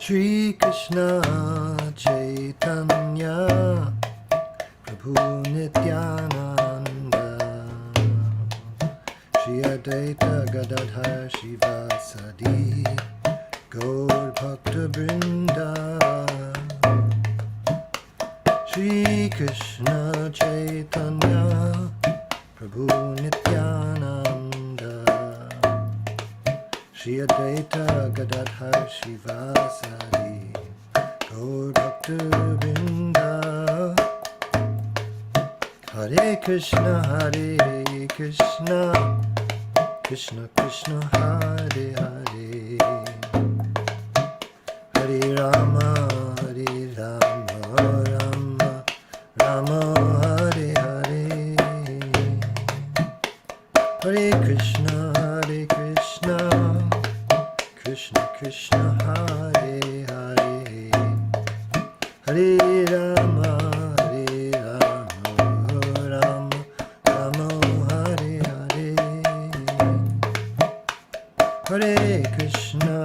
Shri Krishna Chaitanya Prabhu Nityananda Shri Jayādvaita Gadadhar Shivasadi Gaur Bhakta Vrinda Shri Krishna Chaitanya Prabhu Nityananda Shri Jayādvaita Gadadhar Shivasadi Gaur Bhakta Vrinda Hare Krishna Krishna Krishna Hare Hare Hare Rama Rama Rama Hare Hare Hare Krishna Krishna Krishna Hare Hare Hare Rama Rama Rama Hare Hare Hare Krishna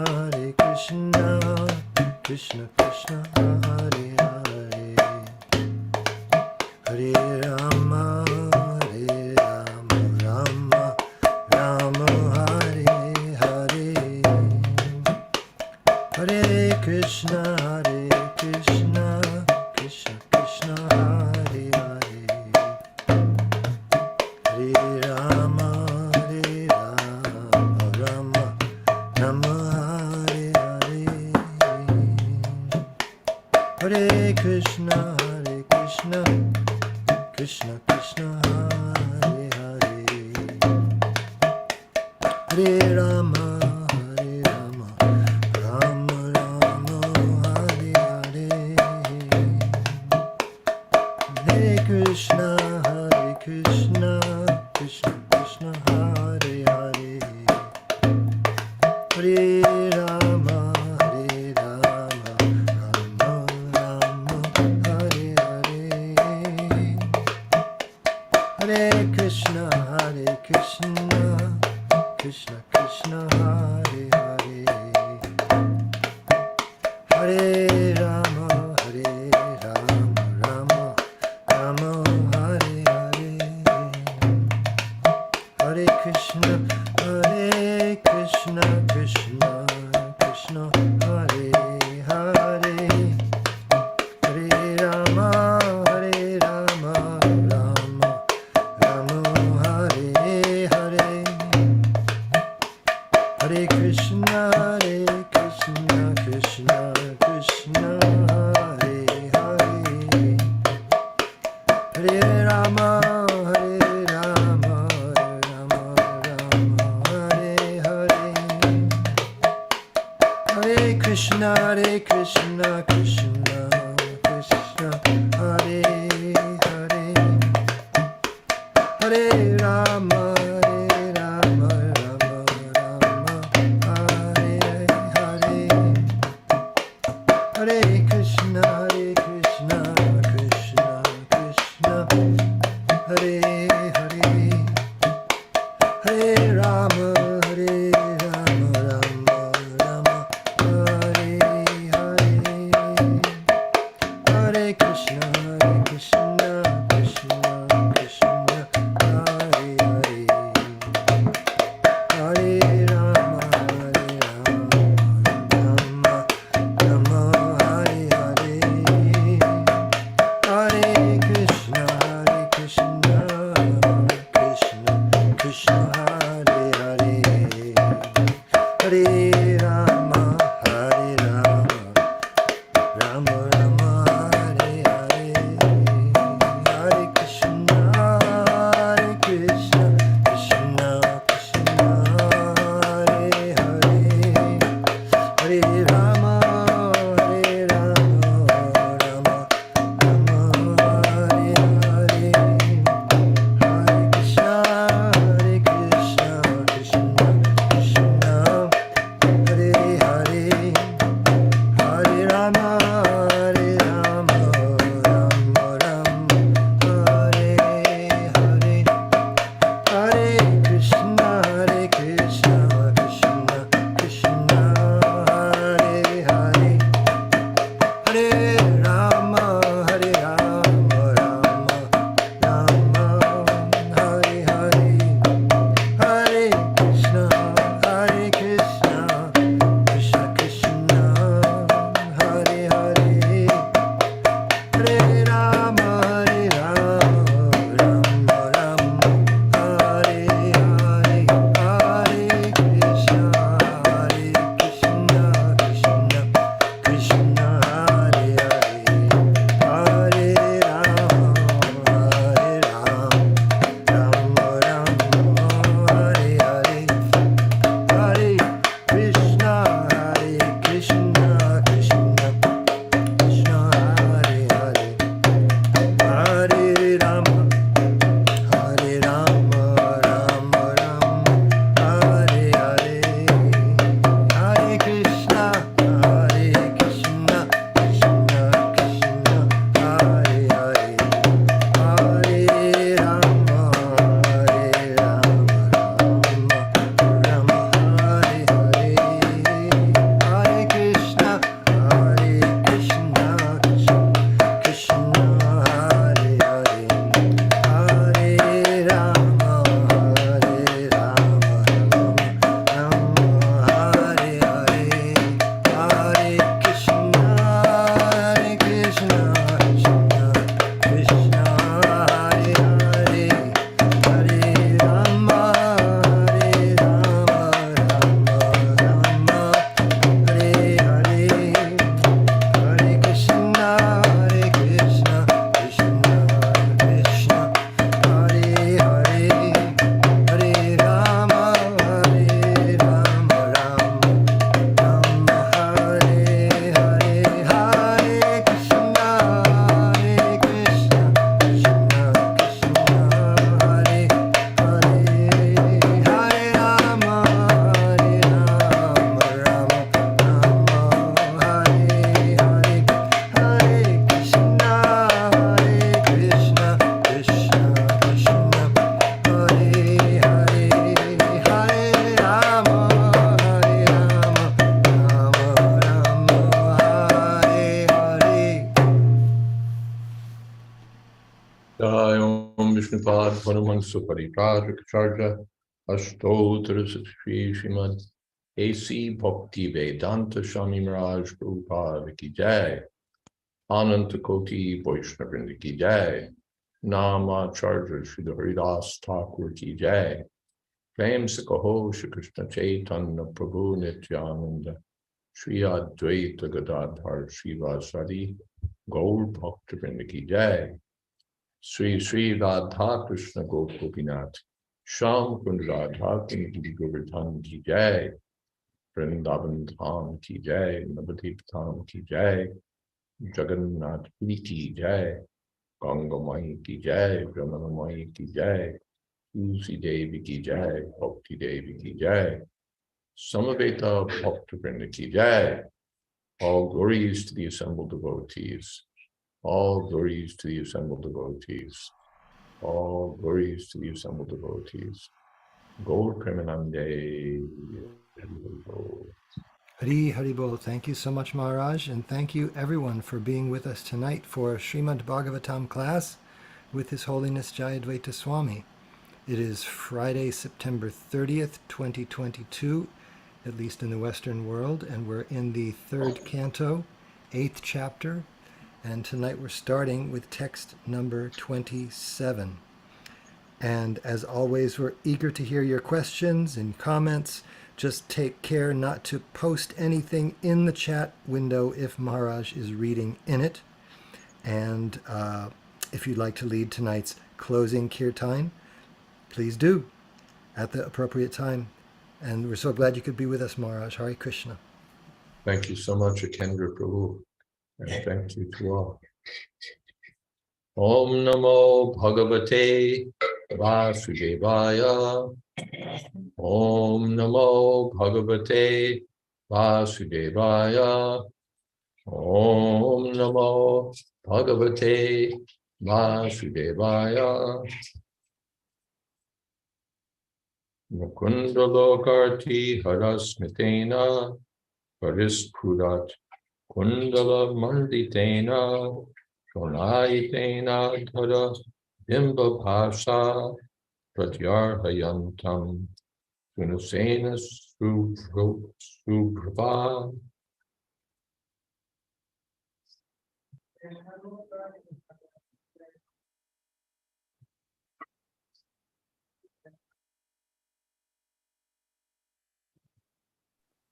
Krishna Krishna Hare Hare Hare Rama Rama Rama Hare Hare Hare Krishna Krishna Krishna Hare Hare Hare Rama Rama Rama Hare Hare Hare Krishna Krishna Krishna Hare Hare Hare Rama Rama Rama Hare Hare Hare Krishna Krishna Krishna Hare Hare Hare Rama Rama Rama Hare Hare Hare Krishna Krishna Krishna Hare Hare Hare Rama Rama Rama Hare Hare Hare Krishna Krishna Krishna Hare Hare Hare Rama Rama Rama Hare Hare Hare Krishna Krishna Krishna Hare Hare Hare Rama Rama Hare Hare Hare Krishna Krishna Hare Hare Hare Rama Rama Hare Hare Hare Krishna Krishna Hare Hare Hare Rama Rama Hare Hare Hare Krishna Krishna Hare Hare Hare Rama Rama Hare Hare Hare Krishna Krishna Hare Hare Hare Rama Rama Rama Hare Hare Om Vishnupad Paramahංsa Paripāžakacārya Aṣṭottara Sri Srimad A.C. Bhakti Vedanta Swami Maharaj Prabhupada Ki Jai, Ananta Koti Vaishnavrinda Ki Jai, Namacharya Sri Haridas Thakur Ki Jai, Prem Se Kaho Shri Krishna Chaitanya Prabhu Nityananda, Sri Jayādvaita Gadadhar Srivasadi Gaur Bhaktivinoda Ki Jai, Sri Sri Radha Krishna Gopinath, Sham Kund Radha Kunti Govardhan Ki Jai, Vrindavan Dham Ki Jai, Navadip Dham Ki Jai, Jagannath Puri Ki Jai, Ganga Mai Ki Jai, Brahmana Mai Ki Jai, Tulsi Devi Ki Jai, Bhakti Devi Ki Jai, Samaveta Bhaktivinoda Ki Jai. All glories to the assembled devotees. All glories to the assembled devotees. All glories to the assembled devotees. Gaur Premanande. Hari Hari Bol. Thank you so much, Maharaj, and thank you everyone for being with us tonight for Srimad Bhagavatam class with His Holiness Jayādvaita Swami. It is Friday, September 30th, 2022, at least in the Western world, and we're in the third canto, 8th chapter, and tonight we're starting with text number 27. And as always, we're eager to hear your questions and comments. Just take care not to post anything in the chat window if Maharaj is reading in it. And if you'd like to lead tonight's closing kirtan, please do at the appropriate time. And we're so glad you could be with us, Maharaj. Hare Krishna. Thank you so much, Akendra Prabhu, and thank you to all. Om Namo Bhagavate Vasudevaya. Om Namo Bhagavate Vasudevaya. Om Namo Bhagavate Vasudevaya. Mukunda Lokarti Harasmitena Parispurat Kundala Manditena Shonaitena Tada Bimba Pasha Pratyarhayantam Gunasena Subhrava.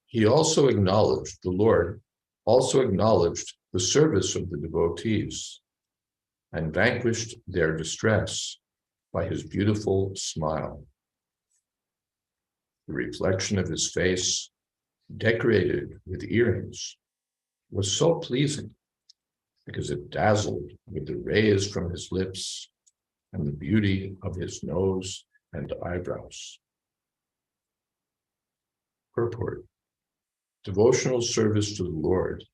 He also acknowledged, the Lord also acknowledged the service of the devotees and vanquished their distress by his beautiful smile. The reflection of his face, decorated with earrings, was so pleasing because it dazzled with the rays from his lips and the beauty of his nose and eyebrows. Purport. Devotional service to the Lord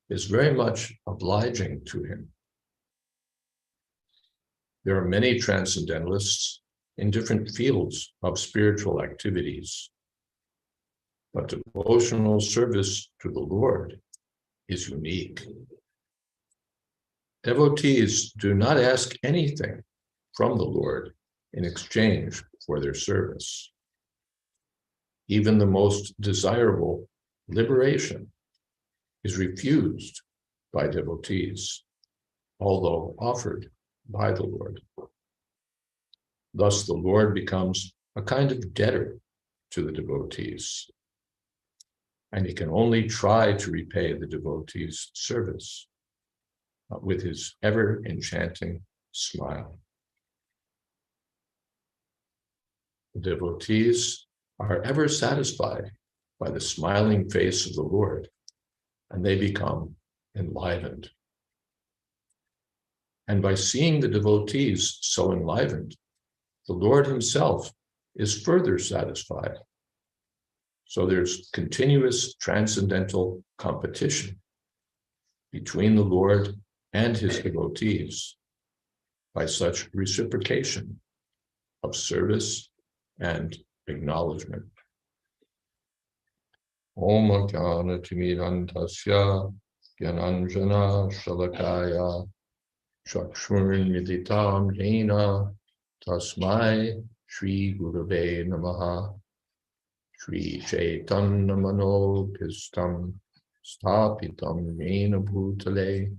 is very much obliging to him. There are many transcendentalists in different fields of spiritual activities, but devotional service to the Lord is unique. Devotees do not ask anything from the Lord in exchange for their service. Even the most desirable liberation is refused by devotees, although offered by the Lord. Thus, the Lord becomes a kind of debtor to the devotees, and he can only try to repay the devotees' service with his ever-enchanting smile. The devotees are ever satisfied by the smiling face of the Lord, and they become enlivened. And by seeing the devotees so enlivened, the Lord himself is further satisfied. So there's continuous transcendental competition between the Lord and his devotees by such reciprocation of service and acknowledgement. Om Jnana Timirantasya Gyananjana Shalakaya Chakshurmilitam Jena Tasmai Shri Gurave Namaha. Shri Chaitanya Manopistam Stapitam Jena Bhutale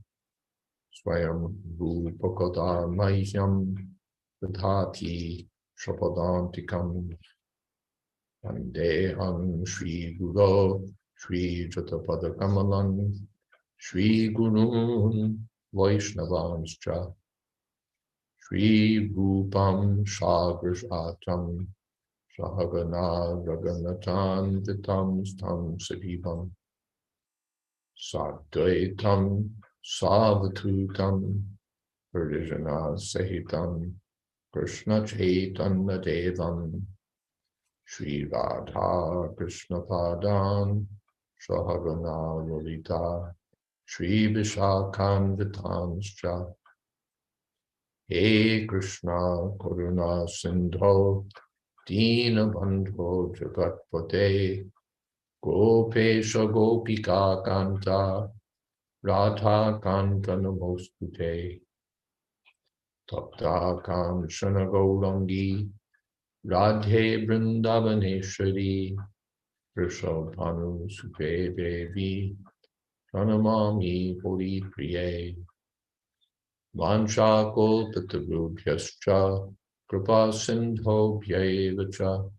Swayam Bhupakada Mahyam Vidhati Shapadantikam Vandeham Shri Guru Shri Jatapada Kamalam Shri Gurun Vaishnavanscha Shri Rupam Sagrajatam Sahagana Raganatan Vitam Stam Sadivam Sadvaitam Savatutam Parijana Sahitam Krishna Chaitanya Devam Shri Radha Krishna Padan Sahagana Lolita Shri Vishakam Vitanscha He Krishna Karuna Sindho Dina Bandho Jagatpate Gopesha Gopika Kanta Radha Kanta Namostute Tapta Kamshana Gaurangi Radhe Vrindavaneshwari Vrishabhanu Supe Devi Pranamami Puri Priye Vancha Kolpatarubhyascha Kripa Sindho Bhyevacha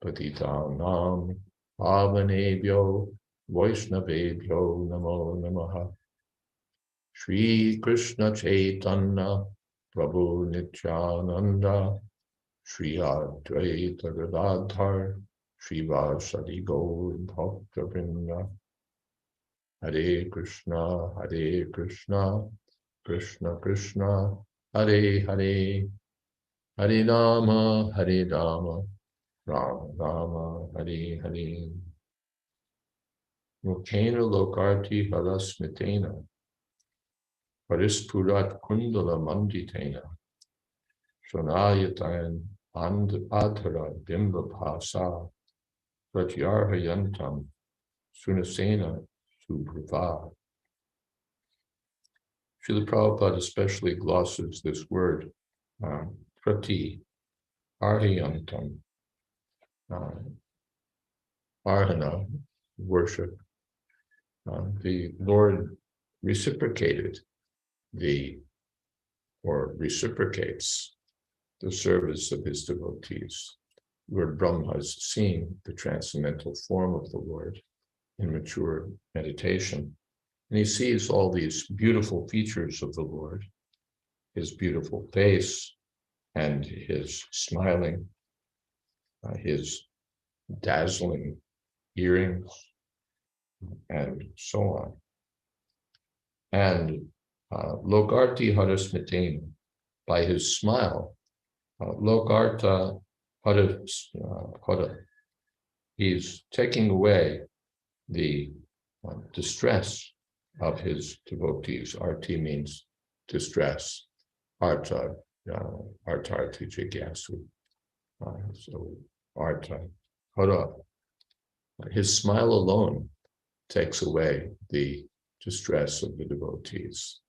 Patitanam Pavanebhyo Vaishnavebhyo Namo Namaha Shri Krishna Chaitanya Prabhu Nityananda Shri Advaita Gadadhar Shri Vasadi Gaur Bhakta Vrinda Hare Krishna Krishna Krishna Hare Hare Hare Rama Rama Rama Hare Hare Mukena Lokarti Halasmitena Parispurat Kundala Manditena Shonayatayan Adhara Bimba Bhasa Pratyarhayantam Sunasena Subhrava. Srila Prabhupada especially glosses this word, prati arhayantam, arhana, worship. The Lord reciprocated reciprocates the service of his devotees. Lord Brahma has seen the transcendental form of the Lord in mature meditation. And he sees all these beautiful features of the Lord, his beautiful face and his smiling, his dazzling earrings, and so on. And Lokarti Harasmitena, by his smile, Lokarta Hara, he's taking away the distress of his devotees. Arti means distress. Arta, artarti jigyasu. So arta, hara. His smile alone takes away the distress of the devotees.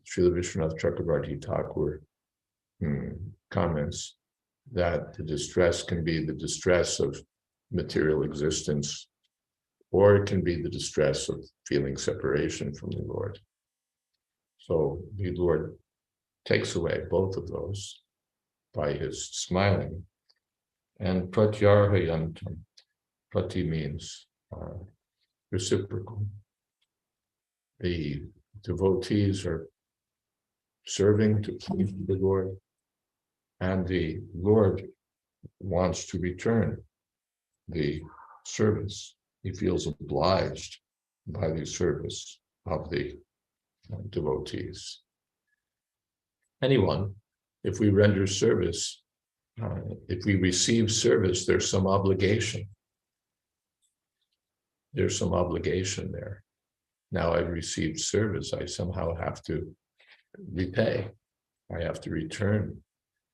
Srila Vishwanath Chakravarti Thakur comments that the distress can be the distress of material existence, or it can be the distress of feeling separation from the Lord. So the Lord takes away both of those by his smiling. And pratyarhayantam, prati means reciprocal. The devotees are serving to please the Lord, and the Lord wants to return the service. He feels obliged by the service of the devotees. Anyone, if we render service, if we receive service, there's some obligation. There's some obligation there. Now I've received service, I somehow have to repay. I have to return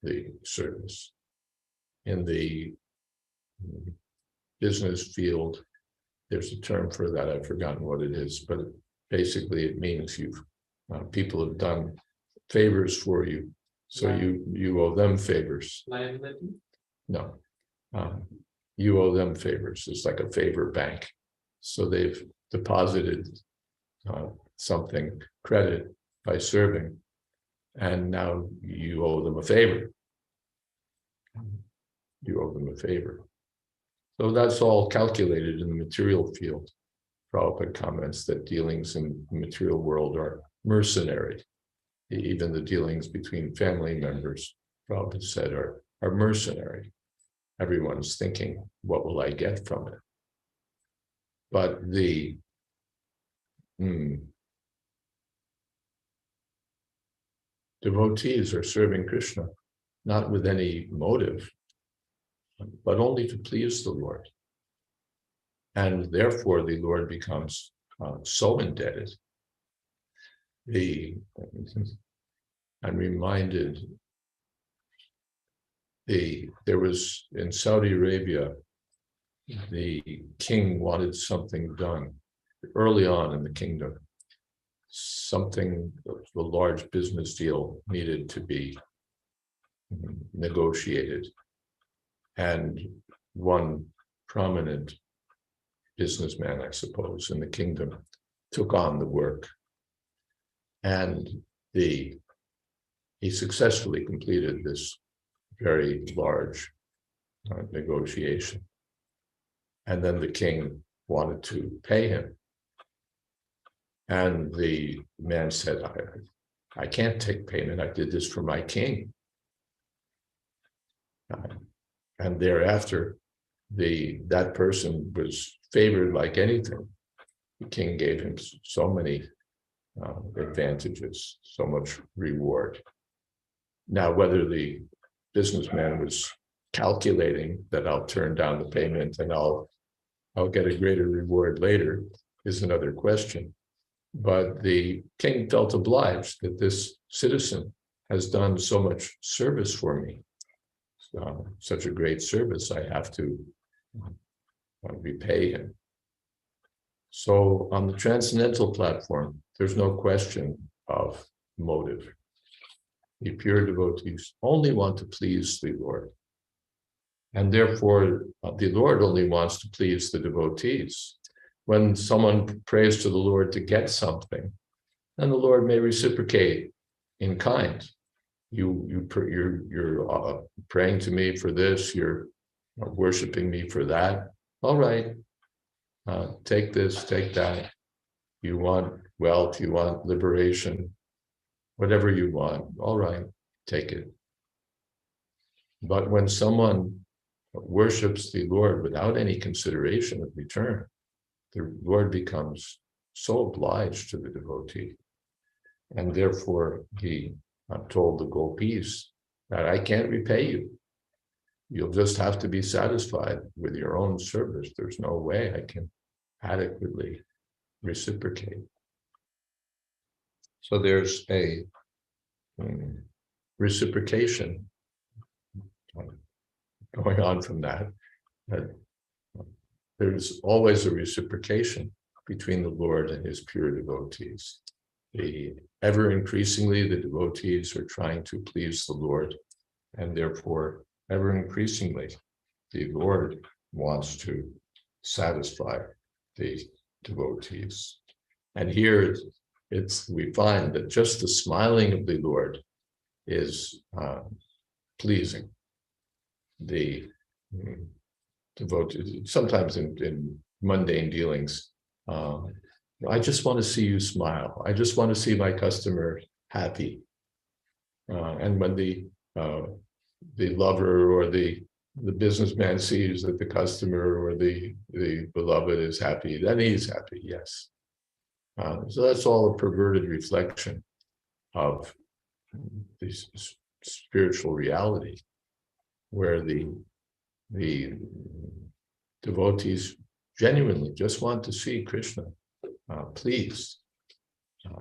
the service. In the business field, there's a term for that. I've forgotten what it is, but basically it means you've People have done favors for you, so you owe them favors. Liability? No, you owe them favors. It's like a favor bank. So they've deposited something, credit, by serving, and now you owe them a favor. You owe them a favor. So that's all calculated in the material field. Prabhupada comments that dealings in the material world are mercenary. Even the dealings between family members, Prabhupada said, are mercenary. Everyone's thinking, what will I get from it? But the devotees are serving Krishna, not with any motive, but only to please the Lord. And therefore the Lord becomes so indebted. I'm reminded, there was in Saudi Arabia, the king wanted something done early on in the kingdom. Something, a large business deal needed to be negotiated. And one prominent businessman, I suppose, in the kingdom took on the work. And he successfully completed this very large negotiation. And then the king wanted to pay him. And the man said, I can't take payment. I did this for my king. And thereafter, that person was favored like anything. The king gave him so many advantages, so much reward. Now, whether the businessman was calculating that I'll turn down the payment and I'll get a greater reward later is another question. But the king felt obliged that this citizen has done so much service for me, such a great service, I have to repay him. So on the transcendental platform, there's no question of motive. The pure devotees only want to please the Lord. And therefore, the Lord only wants to please the devotees. When someone prays to the Lord to get something, then the Lord may reciprocate in kind. You're praying to me for this, you're worshiping me for that. All right, take this, take that. You want wealth, you want liberation, whatever you want, all right, take it. But when someone worships the Lord without any consideration of return, the Lord becomes so obliged to the devotee. And therefore, he told the gopis that I can't repay you. You'll just have to be satisfied with your own service. There's no way I can adequately reciprocate. So there's a reciprocation going on from that. There's always a reciprocation between the Lord and his pure devotees. Ever increasingly, the devotees are trying to please the Lord, and therefore, ever increasingly, the Lord wants to satisfy the devotees. And here, we find that just the smiling of the Lord is pleasing. The devotees, sometimes in mundane dealings, I just want to see you smile. I just want to see my customer happy. And when the lover or the businessman sees that the customer or the beloved is happy, then he's happy, yes. So that's all a perverted reflection of this spiritual reality, where the devotees genuinely just want to see Krishna pleased.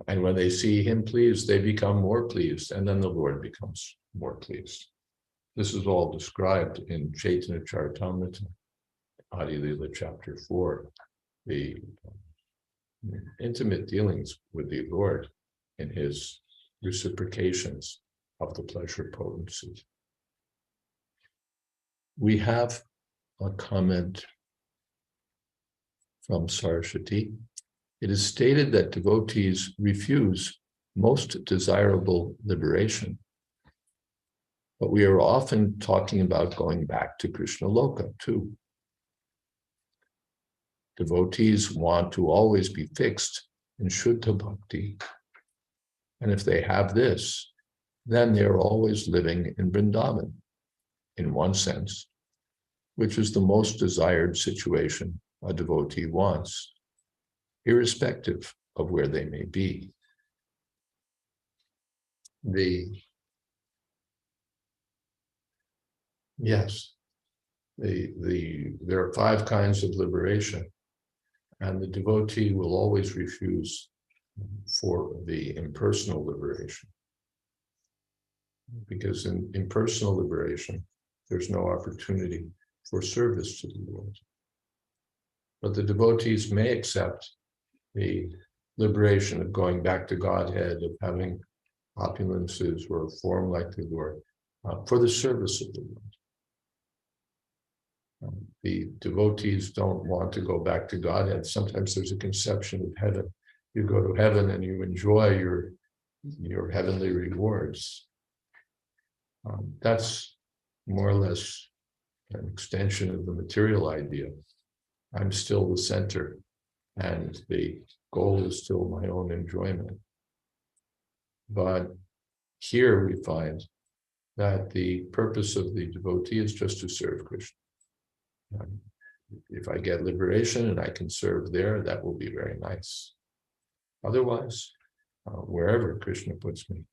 And when they see him pleased, they become more pleased, and then the Lord becomes more pleased. This is all described in Chaitanya Charitamrita, Adi Lila chapter 4, the intimate dealings with the Lord in his reciprocations of the pleasure potency. We have a comment from Saraswati. It is stated that devotees refuse most desirable liberation, but we are often talking about going back to Krishna Loka too. Devotees want to always be fixed in Shuddha Bhakti, and if they have this, then they're always living in Vrindavan, in one sense, which is the most desired situation a devotee wants, irrespective of where they may be. There are 5 kinds of liberation, and the devotee will always refuse for the impersonal liberation. Because in impersonal liberation, there's no opportunity for service to the Lord. But the devotees may accept the liberation of going back to Godhead, of having opulences or a form like the Lord, for the service of the Lord. The devotees don't want to go back to Godhead. Sometimes there's a conception of heaven. You go to heaven and you enjoy your heavenly rewards. That's more or less an extension of the material idea. I'm still the center, and the goal is still my own enjoyment. But here we find that the purpose of the devotee is just to serve Krishna. If I get liberation and I can serve there, that will be very nice. Otherwise, wherever Krishna puts me,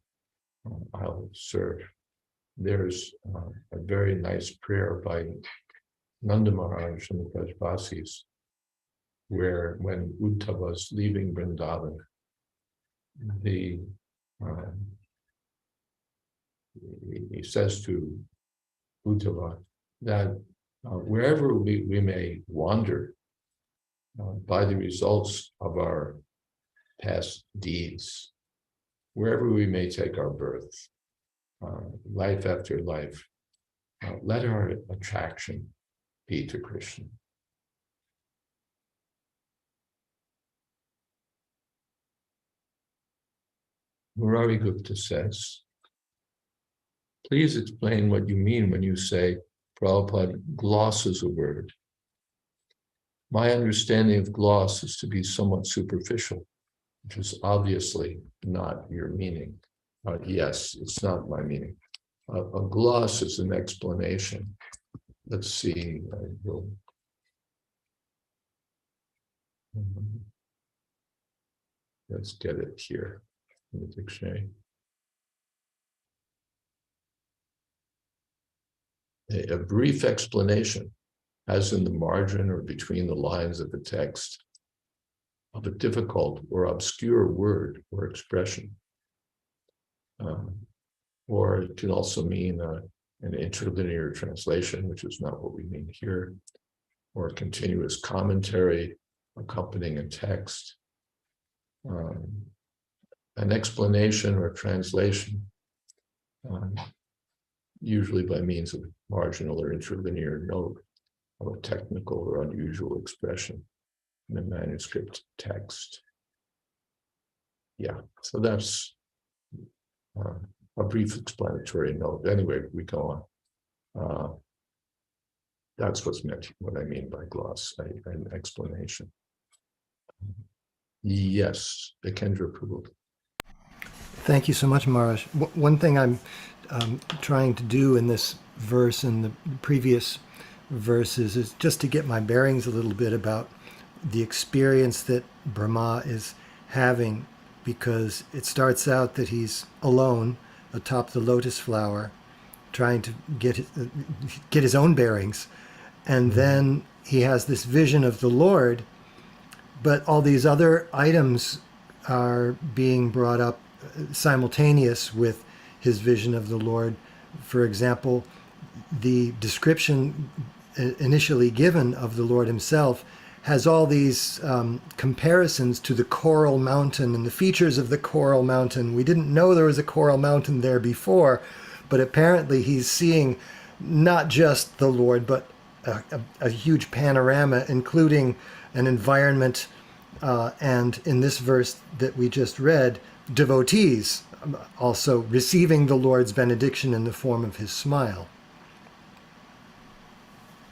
I'll serve. There's a very nice prayer by Nanda Maharaj in the Brajvasis, where when Uddhava was leaving Vrindavan, he says to Uddhava that wherever we may wander by the results of our past deeds, wherever we may take our birth, life after life, let our attraction be to Krishna. Murari Gupta says, please explain what you mean when you say Prabhupada glosses a word. My understanding of gloss is to be somewhat superficial, which is obviously not your meaning. Yes, it's not my meaning. A gloss is an explanation. Let's see. Let's get it here in the dictionary. A brief explanation, as in the margin or between the lines of the text, of a difficult or obscure word or expression. Or it can also mean an interlinear translation, which is not what we mean here, or a continuous commentary accompanying a text. An explanation or translation, usually by means of marginal or interlinear note of a technical or unusual expression in a manuscript text. Yeah, so that's a brief explanatory note. Anyway, we go on. That's what's meant, what I mean by gloss, an explanation. Yes, Kendra Prabhu. Thank you so much, Maharaj. One thing I'm trying to do in this verse and the previous verses is just to get my bearings a little bit about the experience that Brahma is having, because it starts out that he's alone atop the lotus flower trying to get his own bearings, and then he has this vision of the Lord, but all these other items are being brought up simultaneous with his vision of the Lord. For example, the description initially given of the Lord himself has all these comparisons to the coral mountain and the features of the coral mountain. We didn't know there was a coral mountain there before, but apparently he's seeing not just the Lord, but a huge panorama, including an environment, and in this verse that we just read, devotees also receiving the Lord's benediction in the form of his smile.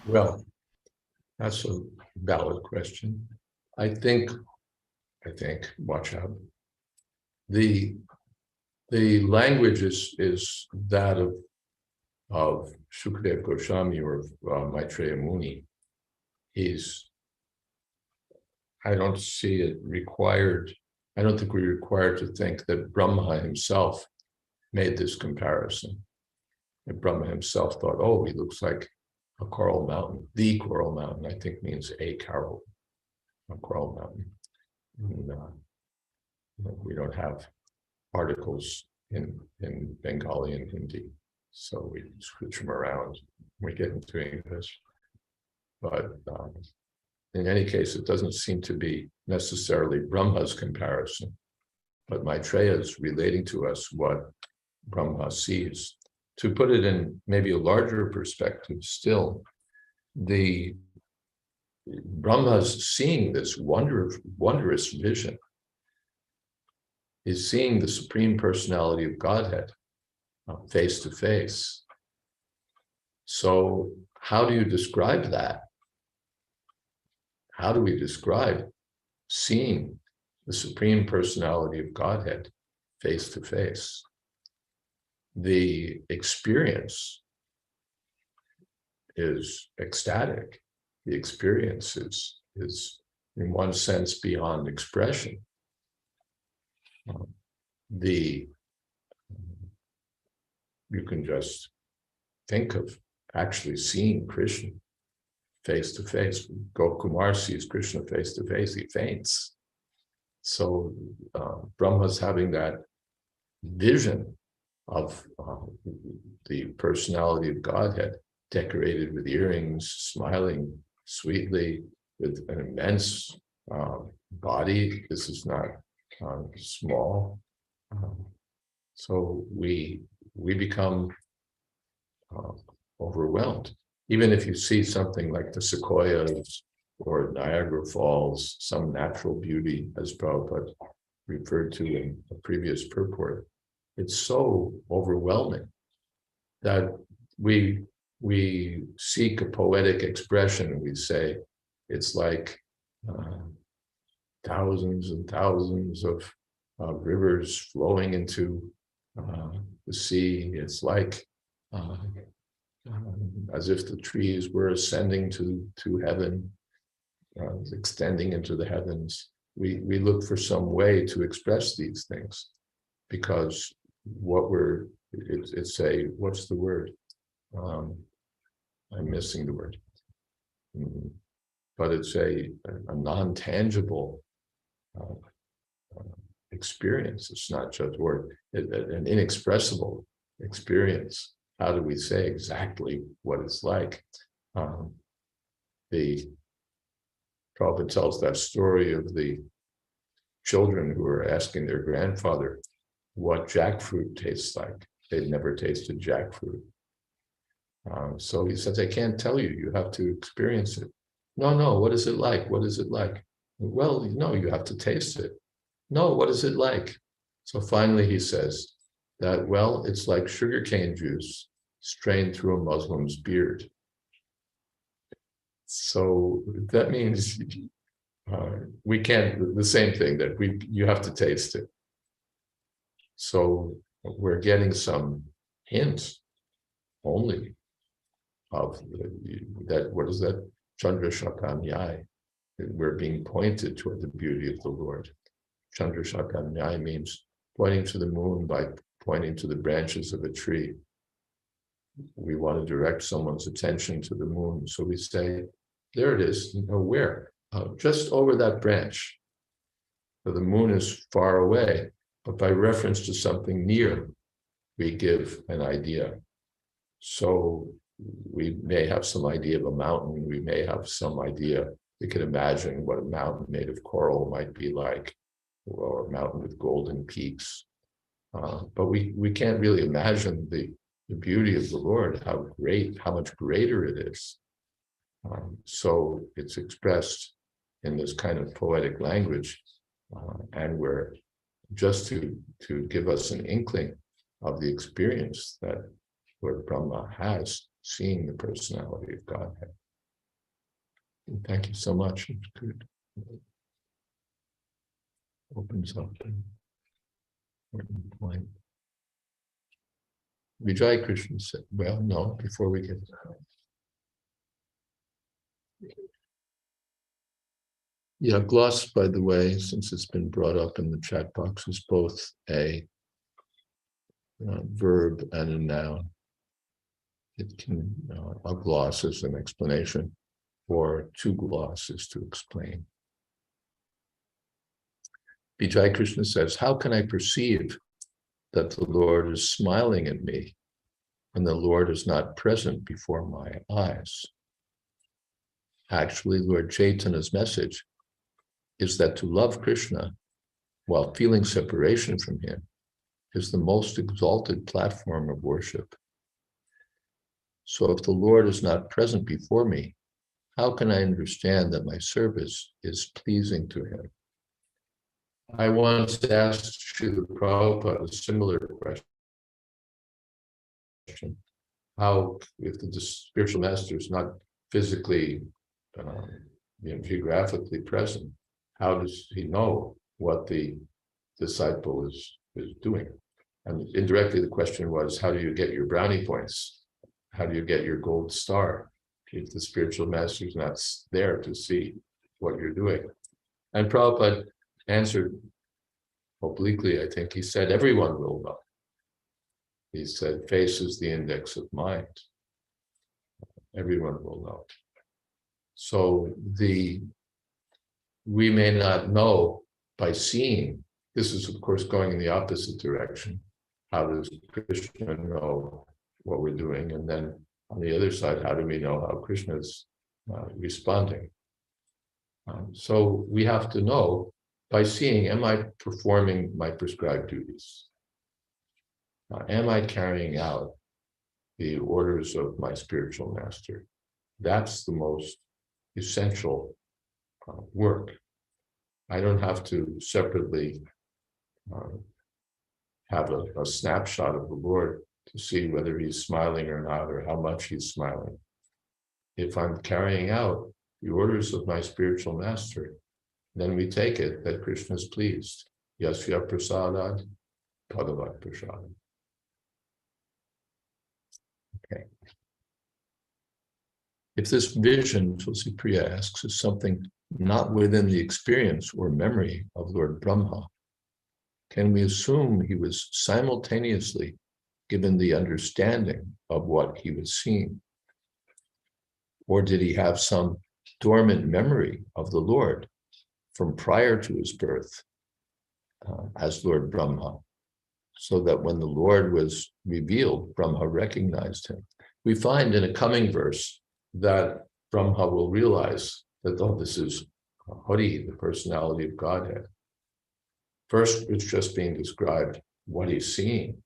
Well, that's a valid question. I think, watch out. The language is that of Shukadev Goswami or Maitreya Muni. I don't see it required. I don't think we're required to think that Brahma himself made this comparison. And Brahma himself thought, oh, he looks like a coral mountain. The coral mountain, I think, means a coral mountain. And, we don't have articles in Bengali and Hindi, so we switch them around when we get into English. But in any case, it doesn't seem to be necessarily Brahma's comparison, but Maitreya is relating to us what Brahma sees. To put it in maybe a larger perspective still, the Brahma's seeing this wondrous vision. Is seeing the Supreme Personality of Godhead face to face. So how do you describe that? How do we describe seeing the Supreme Personality of Godhead face to face? The experience is ecstatic. The experience is in one sense beyond expression. You can just think of actually seeing Krishna face to face. Gokumar sees Krishna face to face, he faints. So Brahma's having that vision of the personality of Godhead, decorated with earrings, smiling sweetly, with an immense body. This is not small. So we become overwhelmed. Even if you see something like the sequoias or Niagara Falls, some natural beauty, as Prabhupada referred to in a previous purport, it's so overwhelming that we seek a poetic expression. We say it's like thousands and thousands of rivers flowing into the sea. It's like as if the trees were ascending to heaven, extending into the heavens. We look for some way to express these things, because it's a, what's the word? I'm missing the word. But it's a non-tangible experience. It's not just word, an inexpressible experience. How do we say exactly what it's like? The Prabhupada tells that story of the children who were asking their grandfather what jackfruit tastes like. They'd never tasted jackfruit. So he says, I can't tell you, you have to experience it. No, what is it like? What is it like? Well, no, you have to taste it. No, what is it like? So finally he says that, well, it's like sugarcane juice strained through a Muslim's beard. So that means we can't, the same thing, that you have to taste it. So we're getting some hint only of that, what is that? Chandra Shakanyai. We're being pointed toward the beauty of the Lord. Chandra Shakanyai means pointing to the moon by pointing to the branches of a tree. We want to direct someone's attention to the moon. So we say, there it is. Where? Just over that branch. So the moon is far away, but by reference to something near, we give an idea. So we may have some idea of a mountain. We may have some idea. we can imagine what a mountain made of coral might be like, or a mountain with golden peaks. But we can't really imagine the beauty of the Lord, how much greater it is. So it's expressed in this kind of poetic language, and we're just to give us an inkling of the experience that Lord Brahma has seeing the personality of Godhead. And thank you so much. It's good. Opens up an important point. Vijay Krishna said, well, no, before we get yeah, gloss, by the way, since it's been brought up in the chat box, is both a verb and a noun. It can, a gloss is an explanation, or to gloss is to explain. Vijay Krishna says, how can I perceive that the Lord is smiling at me when the Lord is not present before my eyes? Actually, Lord Chaitanya's message is that to love Krishna while feeling separation from him is the most exalted platform of worship. So if the Lord is not present before me, how can I understand that my service is pleasing to him? I once asked Srila Prabhupada a similar question. How, if the spiritual master is not physically, geographically present, how does he know what the disciple is doing? And indirectly, the question was, how do you get your brownie points? How do you get your gold star if the spiritual master is not there to see what you're doing? And Prabhupada answered obliquely, I think. He said, everyone will know. He said, face is the index of mind. Everyone will know. So we may not know by seeing. This is, of course, going in the opposite direction. How does Krishna know what we're doing? And then on the other side, how do we know how Krishna is responding? So we have to know by seeing, am I performing my prescribed duties? Am I carrying out the orders of my spiritual master? That's the most essential work. I don't have to separately have a snapshot of the Lord to see whether he's smiling or not, or how much he's smiling. If I'm carrying out the orders of my spiritual master, then we take it that Krishna is pleased. Yasya prasadad, Bhagavat prasadad. Okay. If this vision, Tulsi Priya asks, is something not within the experience or memory of Lord Brahma, can we assume he was simultaneously given the understanding of what he was seeing? Or did he have some dormant memory of the Lord from prior to his birth as Lord Brahma, so that when the Lord was revealed, Brahma recognized him? We find in a coming verse that Brahma will realize that, oh, this is Hari, the personality of Godhead. First, it's just being described what he's seeing.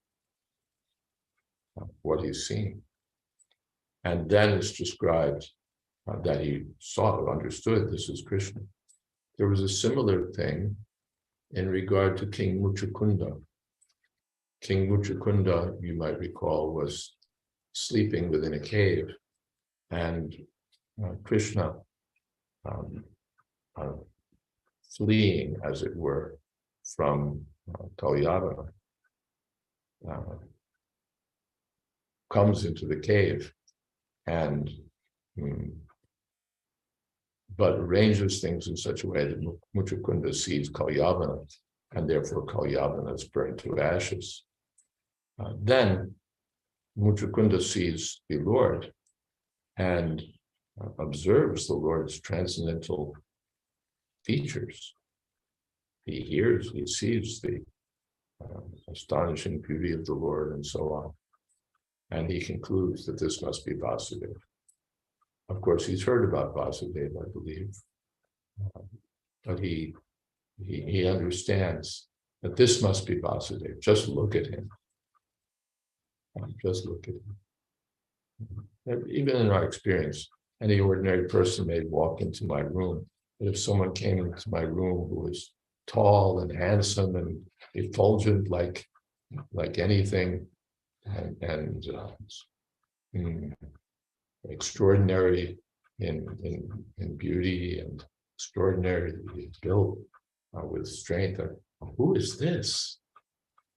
And then it's described that he saw, understood this is Krishna. There was a similar thing in regard to King Muchukunda. King Muchukunda, you might recall, was sleeping within a cave, and Krishna, fleeing, as it were, from Kalyavana, comes into the cave and but arranges things in such a way that Muchukunda sees Kalyavana, and therefore Kalyavana is burned to ashes. Then Muchukunda sees the Lord and observes the Lord's transcendental features. He hears, he sees the astonishing beauty of the Lord and so on. And he concludes that this must be Vasudeva. Of course, he's heard about Vasudeva, I believe, But he understands that this must be Vasudev. Just look at him. Just look at him. Even in our experience, any ordinary person may walk into my room, but if someone came into my room who was tall and handsome and effulgent like anything, and extraordinary in beauty and extraordinary built with strength, who is this?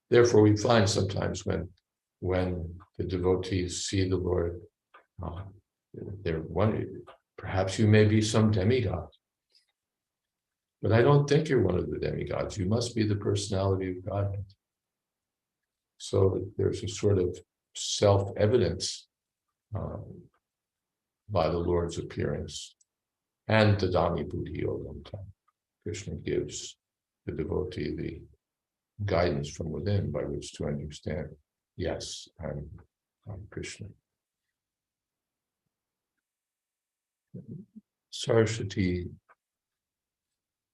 Therefore, we find sometimes when the devotees see the Lord, they're wondering, perhaps you may be some demigod. But I don't think you're one of the demigods. You must be the personality of God. So there's a sort of self-evidence by the Lord's appearance. And the Dani Buddhi Yogam. Krishna gives the devotee the guidance from within by which to understand, yes, I'm Krishna. Saraswati.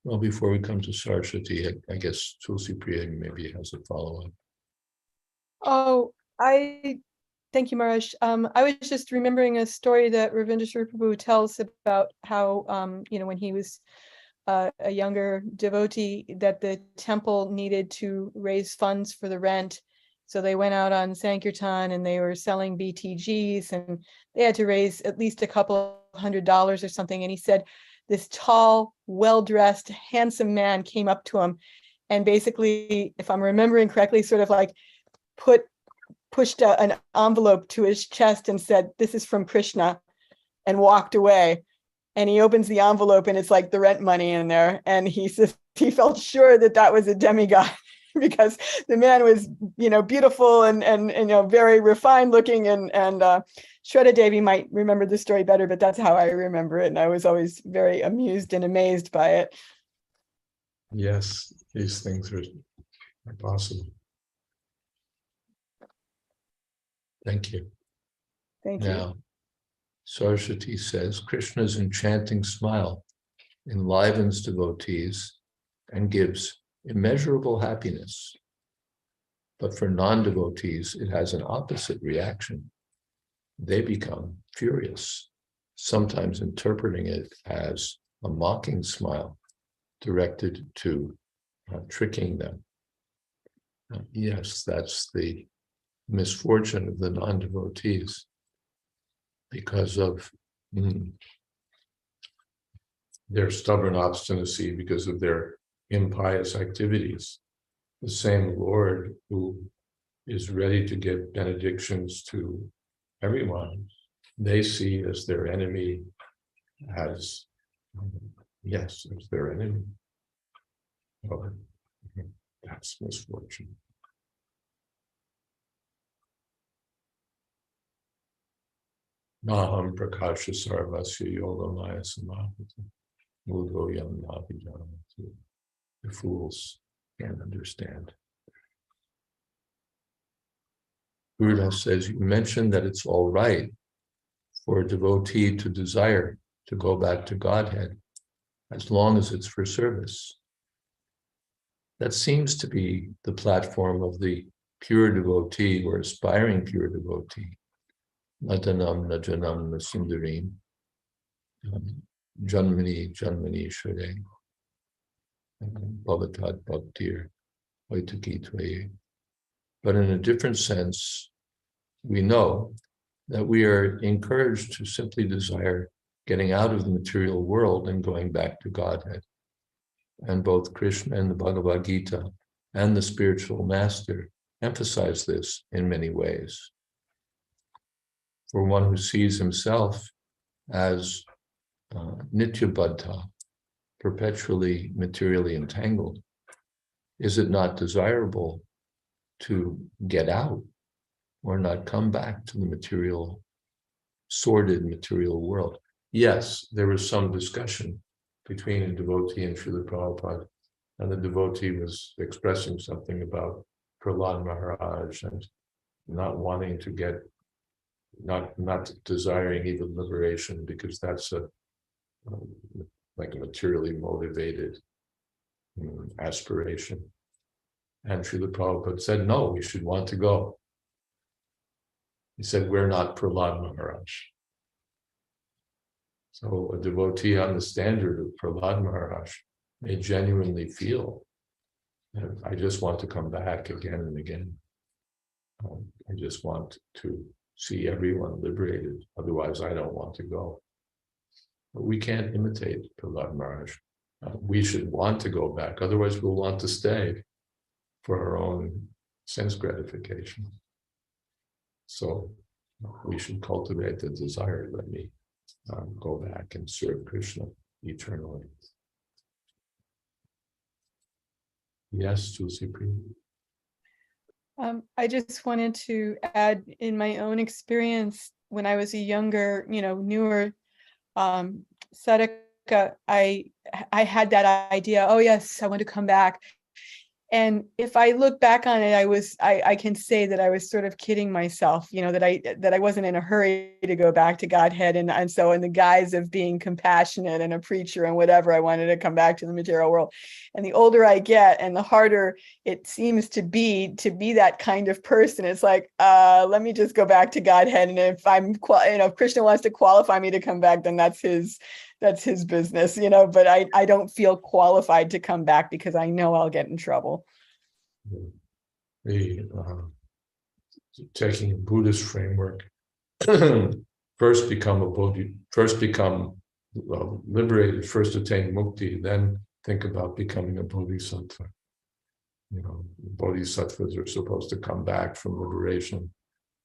Well, before we come to Saraswati, I guess Tulsi Priya maybe has a follow-up. Oh, thank you, Maharaj. I was just remembering a story that Ravindra Prabhu tells about how, when he was a younger devotee, that the temple needed to raise funds for the rent. So they went out on Sankirtan and they were selling BTGs and they had to raise at least a couple $100 or something. And he said, this tall, well-dressed, handsome man came up to him and basically, if I'm remembering correctly, sort of like pushed an envelope to his chest and said, this is from Krishna, and walked away. And he opens the envelope and it's like the rent money in there. And he says he felt sure that was a demigod because the man was, beautiful and very refined looking. And Shraddha Devi might remember the story better, but that's how I remember it. And I was always very amused and amazed by it. Yes, these things are possible. Thank you. Thank you. Now, Saraswati says, Krishna's enchanting smile enlivens devotees and gives immeasurable happiness. But for non-devotees, it has an opposite reaction. They become furious, sometimes interpreting it as a mocking smile directed to tricking them. Yes, that's the misfortune of the non-devotees because of their stubborn obstinacy, because of their impious activities. The same Lord who is ready to give benedictions to everyone, they see as their enemy, as their enemy. Oh, that's misfortune. Naham prakasha sarvasya yogamaya samahita mudho yam navijanati. The fools can't understand. Buddha says, you mentioned that it's all right for a devotee to desire to go back to Godhead as long as it's for service. That seems to be the platform of the pure devotee or aspiring pure devotee. Nadanam najanam nasundarim janmani janmani shure bhavatat bhaktir vaituki tvaye. But in a different sense, we know that we are encouraged to simply desire getting out of the material world and going back to Godhead. And both Krishna and the Bhagavad Gita and the spiritual master emphasize this in many ways. For one who sees himself as nityabadha, perpetually materially entangled, is it not desirable to get out or not come back to the material, sordid material world? Yes, there was some discussion between a devotee and Srila Prabhupada, and the devotee was expressing something about Prahlad Maharaj and not wanting to get, not desiring even liberation, because that's like a materially motivated aspiration. And Srila Prabhupada said, no, we should want to go. He said, we're not Prahlad Maharaj. So a devotee on the standard of Prahlad Maharaj may genuinely feel that I just want to come back again and again. I just want to see everyone liberated. Otherwise, I don't want to go. But we can't imitate Prahlad Maharaj. We should want to go back. Otherwise, we'll want to stay for our own sense gratification. So we should cultivate the desire, let me go back and serve Krishna eternally. Yes, Tulsi Priya. I just wanted to add, in my own experience, when I was a younger, newer sadhaka, I had that idea, oh yes, I want to come back. And if I look back on it, I can say that I was sort of kidding myself, that I wasn't in a hurry to go back to Godhead. And so in the guise of being compassionate and a preacher and whatever, I wanted to come back to the material world. And the older I get and the harder it seems to be that kind of person, it's like, let me just go back to Godhead. And if if Krishna wants to qualify me to come back, then that's his business, but I don't feel qualified to come back because I know I'll get in trouble. Taking a Buddhist framework, first become a Bodhi, first become liberated, first attain mukti, then think about becoming a bodhisattva. Bodhisattvas are supposed to come back from liberation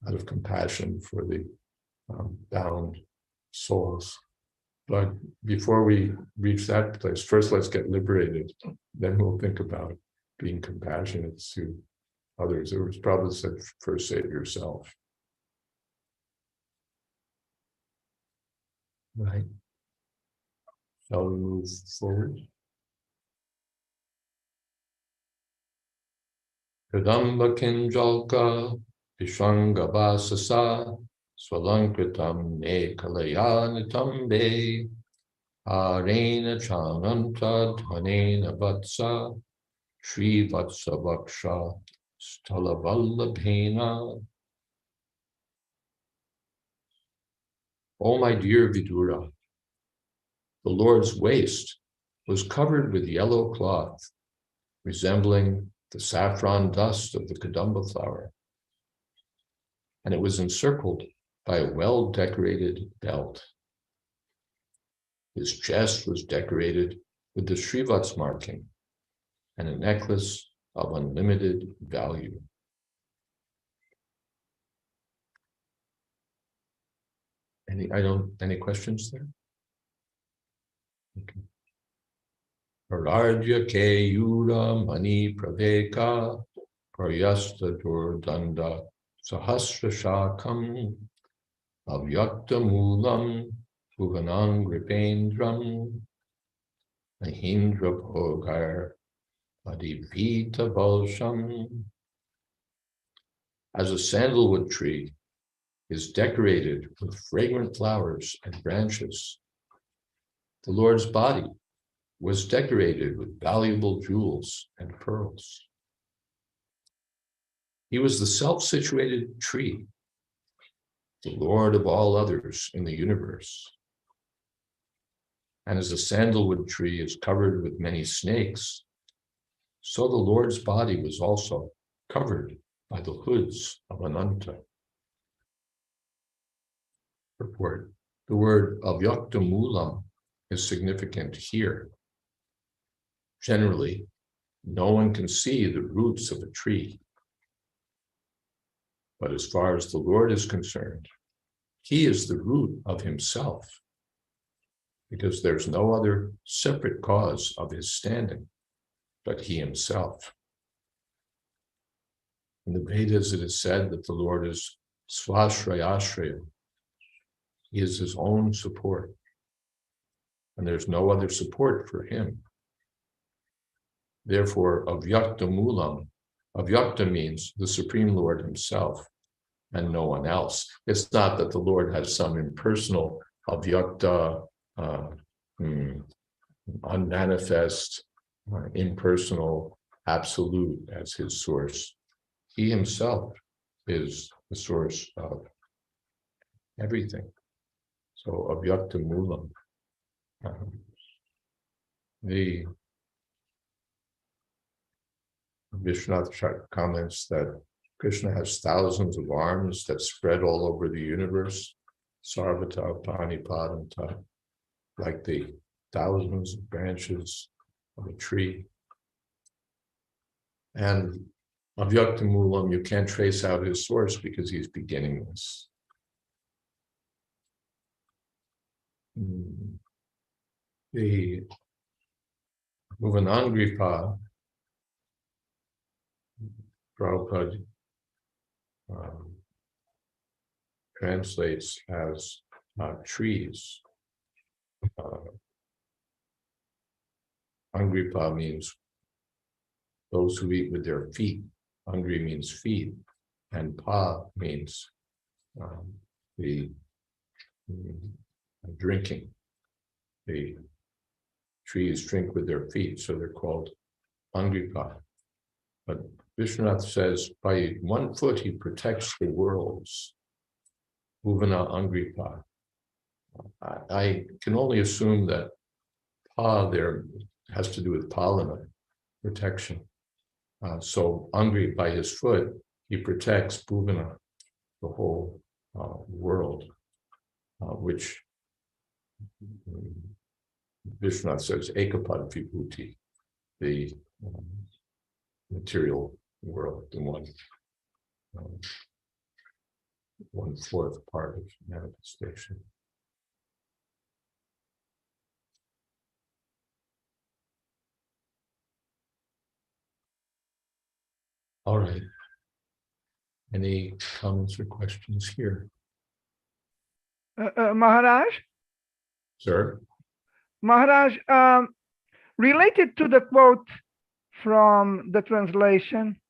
out of compassion for the bound souls. But before we reach that place, first let's get liberated. Then we'll think about being compassionate to others. It was probably said, first save yourself. Right. Shall we move forward? Kadamba Kinjalka Vishangabhasasa Swalankritam ne kalayanitambe Arena chananta dhanena vatsa Shri vatsa vaksha Stalavallabhena. O my dear Vidura, the Lord's waist was covered with yellow cloth, resembling the saffron dust of the Kadamba flower, and it was encircled by a well-decorated belt. His chest was decorated with the Srivats marking and a necklace of unlimited value. Any questions there? Okay. Pararja ke yura mani praveka praryasta durdanda sahasra shakam avyakta moolam bhuvanang gripendram mahindra bhogar adivita balsham. As a sandalwood tree is decorated with fragrant flowers and branches, the Lord's body was decorated with valuable jewels and pearls. He was the self-situated tree, the Lord of all others in the universe. And as a sandalwood tree is covered with many snakes, so the Lord's body was also covered by the hoods of Ananta. Purport. The word avyakta moolam is significant here. Generally, no one can see the roots of a tree. But as far as the Lord is concerned, he is the root of himself, because there's no other separate cause of his standing but he himself. In the Vedas, it is said that the Lord is swashrayashraya. He is his own support, and there's no other support for him. Therefore, avyakta moolam, avyakta means the Supreme Lord himself and no one else. It's not that the Lord has some impersonal avyakta unmanifest, impersonal absolute as his source. He himself is the source of everything. So avyakta moolam. The Vishwanath comments that Krishna has thousands of arms that spread all over the universe, sarvata panipadanta, like the thousands of branches of a tree. And avyakta moolam, you can't trace out his source because he's beginningless. The Bhuvanangripa, Prabhupada translates as trees. Angripa means those who eat with their feet. Angri means feet, and pa means the drinking. The trees drink with their feet, so they're called Angripa. But Vishwanath says, by 1 foot he protects the worlds. Bhuvana Angripa. I can only assume that pa there has to do with palana, protection. So Angri, by his foot, he protects Bhuvana, the whole world, which Vishwanath says ekapad vibhuti, the material world, the 1/4 part of manifestation. All right. Any comments or questions here? Maharaj? Sir? Maharaj, related to the quote from the translation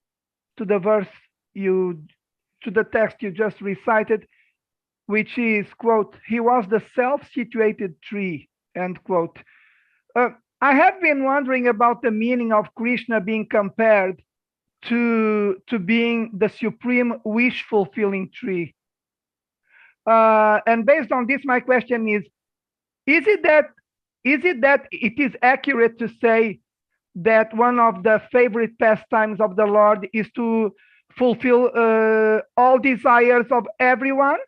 to the verse to the text you just recited, which is, quote, he was the self-situated tree, end quote. I have been wondering about the meaning of Krishna being compared to being the supreme wish-fulfilling tree. And based on this, my question is it that it is accurate to say that one of the favorite pastimes of the Lord is to fulfill all desires of everyone?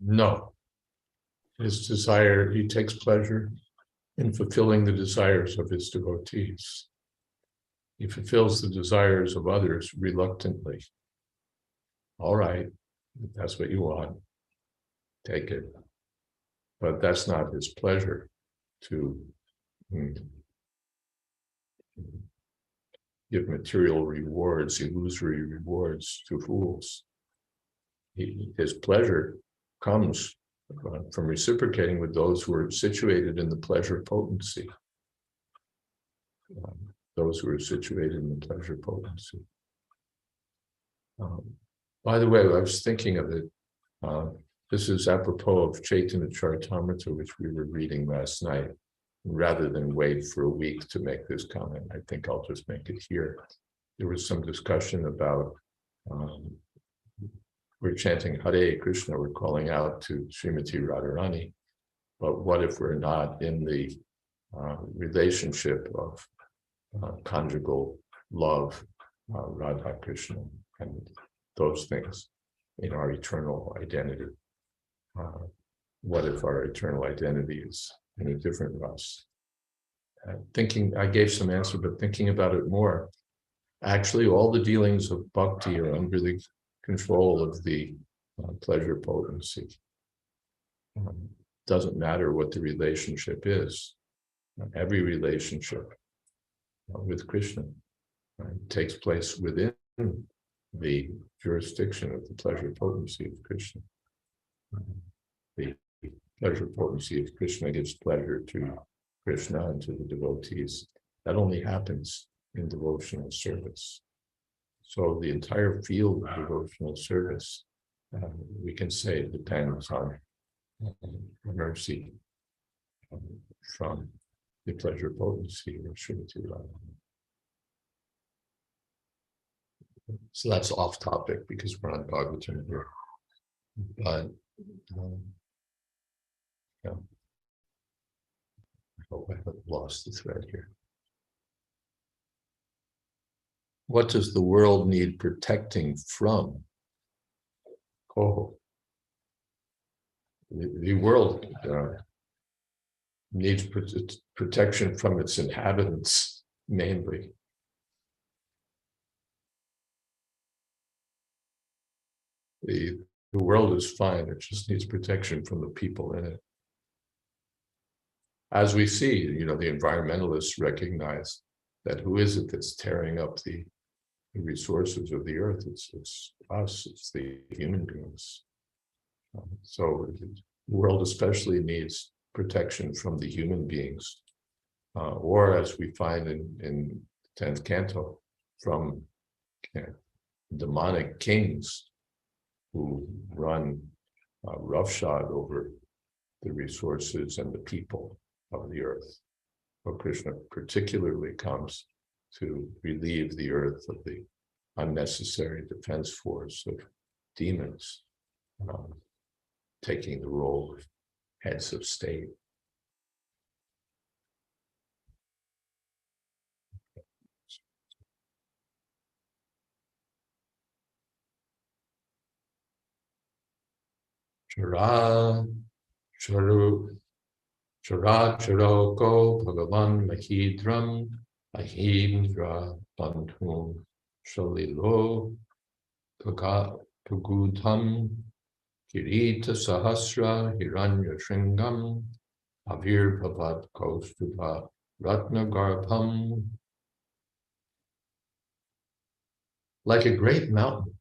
No. His desire, he takes pleasure in fulfilling the desires of his devotees. He fulfills the desires of others reluctantly. All right, if that's what you want, take it. But that's not his pleasure to give material rewards, illusory rewards to fools. His pleasure comes from reciprocating with those who are situated in the pleasure potency. Those who are situated in the pleasure potency. By the way, I was thinking of it. This is apropos of Chaitanya Charitamrita, which we were reading last night. Rather than wait for a week to make this comment, I think I'll just make it here. There was some discussion about we're chanting Hare Krishna, we're calling out to Srimati Radharani, but what if we're not in the relationship of conjugal love, Radha Krishna, and those things in our eternal identity? What if our eternal identity is in a different Ras? Thinking, I gave some answer, but thinking about it more, actually all the dealings of bhakti are under the control of the pleasure potency. Doesn't matter what the relationship is. Every relationship with Krishna takes place within the jurisdiction of the pleasure potency of Krishna. The pleasure potency of Krishna gives pleasure to Krishna and to the devotees. That only happens in devotional service. So the entire field of devotional service, we can say, depends on mercy from the pleasure potency or Srimati Radha. So that's off topic because we're on Bhagavatam here. But yeah, I hope I haven't lost the thread here. What does the world need protecting from? Oh, the world needs protection from its inhabitants, mainly. The world is fine, it just needs protection from the people in it. As we see, the environmentalists recognize that who is it that's tearing up the resources of the earth? It's us, it's the human beings. So the world especially needs protection from the human beings, or as we find in 10th canto, from demonic kings who run roughshod over the resources and the people of the earth. Where Krishna particularly comes to relieve the earth of the unnecessary defense force of demons, taking the role of heads of state. Chara Charoko Bhagavan Mahidram Ahimdra Bandhum Shalilo Pugudham Kirita Sahasra Hiranya Shringam Avir Bhavat Kaustubha Ratna Garbham. Like a great mountain,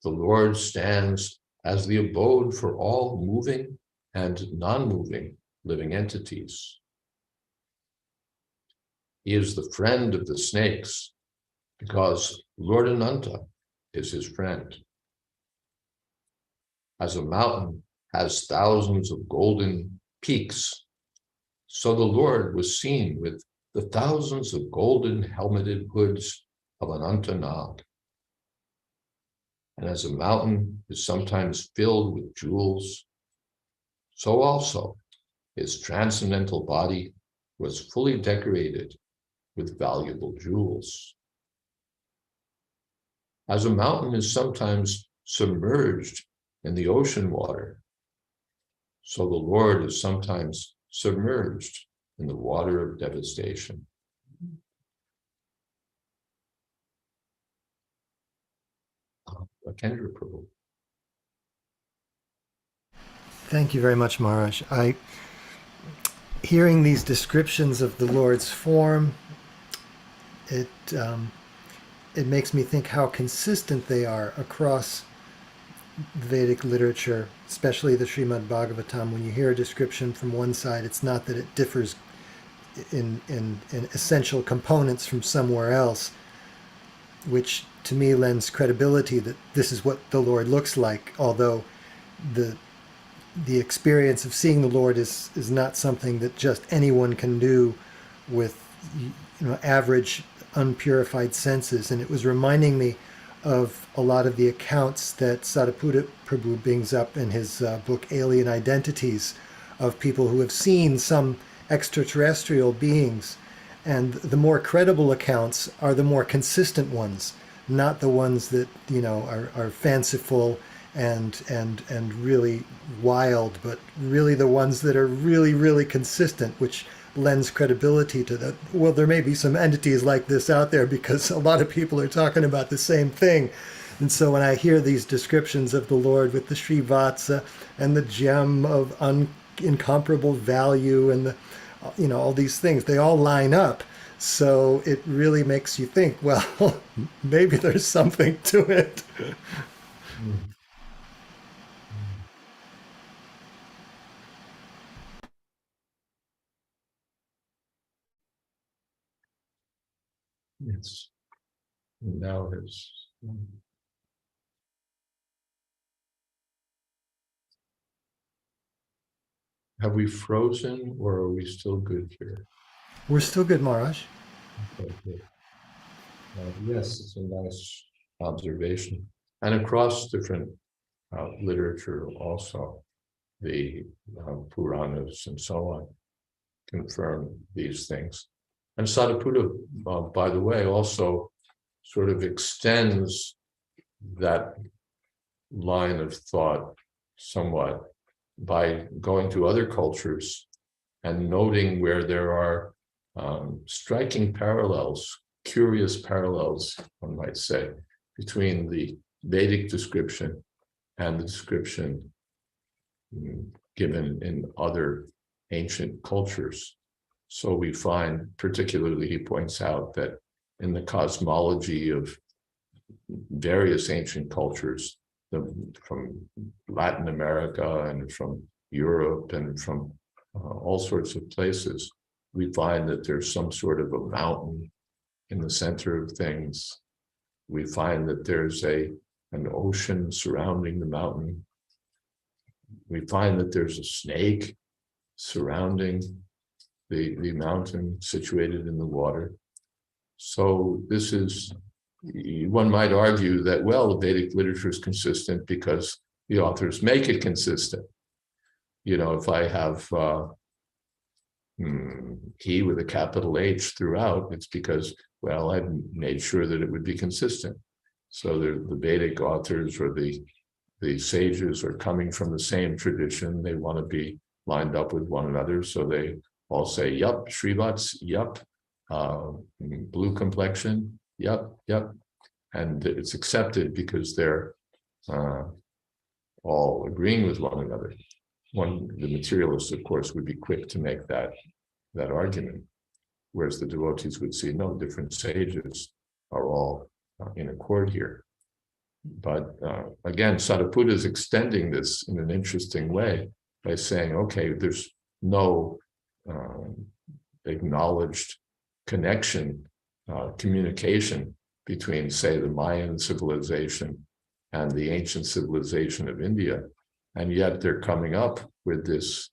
the Lord stands as the abode for all moving and non-moving living entities. He is the friend of the snakes because Lord Ananta is his friend. As a mountain has thousands of golden peaks, so the Lord was seen with the thousands of golden helmeted hoods of Anantanag. And as a mountain is sometimes filled with jewels, so also his transcendental body was fully decorated with valuable jewels. As a mountain is sometimes submerged in the ocean water, so the Lord is sometimes submerged in the water of devastation. Kendra Prabhu. Thank you very much, Maharaj. Hearing these descriptions of the Lord's form, it makes me think how consistent they are across Vedic literature, especially the Srimad Bhagavatam. When you hear a description from one side, it's not that it differs in essential components from somewhere else, which to me lends credibility that this is what the Lord looks like, although the experience of seeing the Lord is not something that just anyone can do with average unpurified senses. And it was reminding me of a lot of the accounts that Sariputta Prabhu brings up in his book Alien Identities, of people who have seen some extraterrestrial beings. And the more credible accounts are the more consistent ones, not the ones that are fanciful and really wild, but really the ones that are really, really consistent, which lends credibility to that. Well, there may be some entities like this out there because a lot of people are talking about the same thing. And so when I hear these descriptions of the Lord with the Srivatsa and the gem of incomparable value and the, all these things, they all line up. So it really makes you think, well, maybe there's something to it. Yes. Now it's have we frozen or are we still good here? We're still good, Maharaj. Okay, good. Yes, it's a nice observation. And across different literature also, the Puranas and so on confirm these things. And Sariputta, by the way, also sort of extends that line of thought somewhat by going to other cultures and noting where there are striking parallels, curious parallels, one might say, between the Vedic description and the description given in other ancient cultures. So we find, particularly, he points out that in the cosmology of various ancient cultures, from Latin America and from Europe and from all sorts of places, we find that there's some sort of a mountain in the center of things. We find that there's an ocean surrounding the mountain. We find that there's a snake surrounding the mountain situated in the water. So this is, one might argue that, well, the Vedic literature is consistent because the authors make it consistent. You know, if I have he with a capital H throughout, it's because, well, I've made sure that it would be consistent. So the Vedic authors or the sages are coming from the same tradition. They want to be lined up with one another. So they all say, yup, Srivats, yup, blue complexion, yup. And it's accepted because they're all agreeing with one another. The materialists, of course, would be quick to make that argument, whereas the devotees would see, no, different sages are all in accord here. But again, Sariputta is extending this in an interesting way by saying, okay, there's no acknowledged connection, communication between, say, the Mayan civilization and the ancient civilization of India. And yet they're coming up with this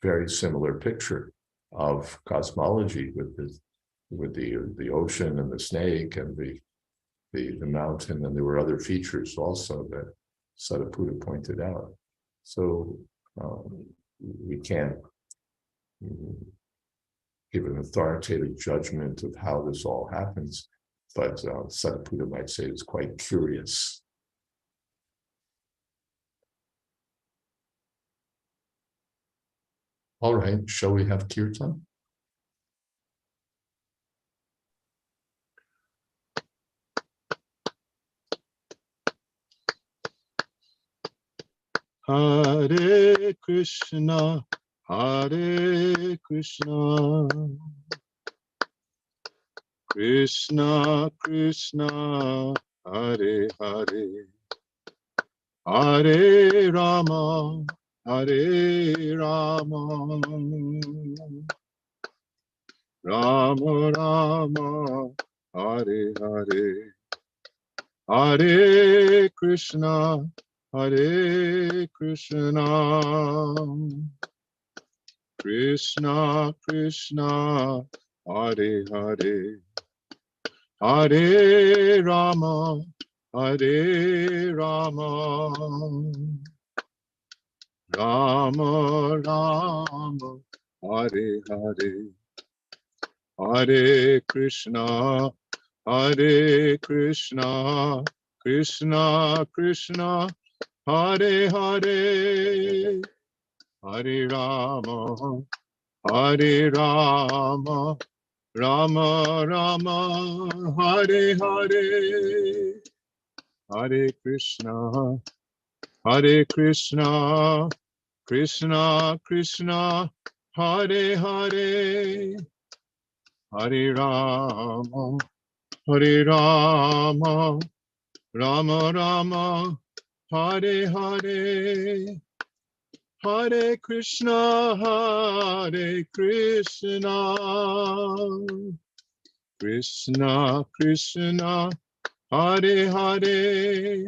very similar picture of cosmology with the ocean and the snake and the mountain, and there were other features also that Sariputta pointed out. So we can't give an authoritative judgment of how this all happens, but Sariputta might say it's quite curious. All right, shall we have kirtan? Hare Krishna, Hare Krishna, Krishna Krishna, Hare Hare, Hare Rama, Hare Rama, Rama Rama, Hare Hare, Hare Krishna, Hare Krishna, Krishna Krishna, Hare Hare, Hare Rama, Hare Rama, Rama Rama, Hare Hare, Hare Krishna, Hare Krishna, Krishna Krishna, Hare Hare, Hare Rama, Hare Rama, Rama Rama, Hare Hare, Hare Krishna, Hare Krishna, Krishna Krishna, Hare Hare, Hare Rama, Hare Rama, Rama Rama, Hare Hare, Hare Krishna, Hare Krishna, Krishna Krishna, Hare Hare,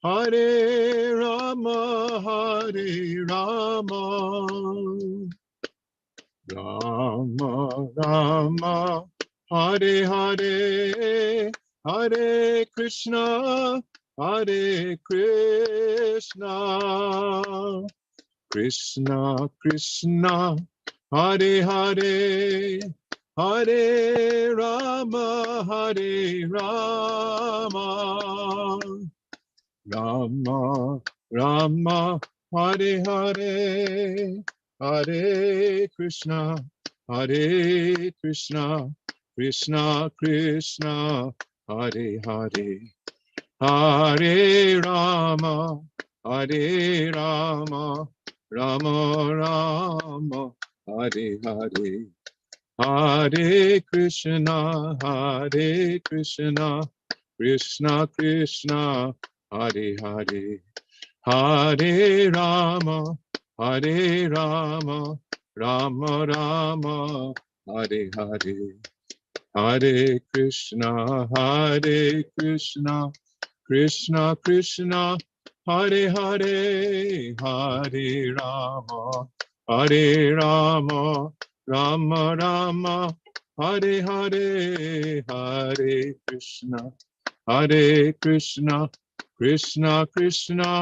Hare Rama, Hare Rama, Rama Rama, Hare Hare, Hare Krishna, Hare Krishna, Krishna Krishna, Hare Hare, Hare Rama, Hare Rama, Rama Rama, Hare Hare, Hare Krishna, Hare Krishna, Krishna Krishna, Hare Hare, Hare Rama, Hare Rama, Rama Rama, Hare Hare, Hare Krishna, Hare Krishna, Krishna Krishna, Hare Hare, Hare Rama, Hare Rama, Rama Rama, Hare Hare, Hare Krishna, Hare Krishna, Krishna Krishna, Hare Hare, Hare Rama, Hare Rama, Rama Rama, Hare Hare, Hare Krishna, Hare Krishna, Krishna Krishna,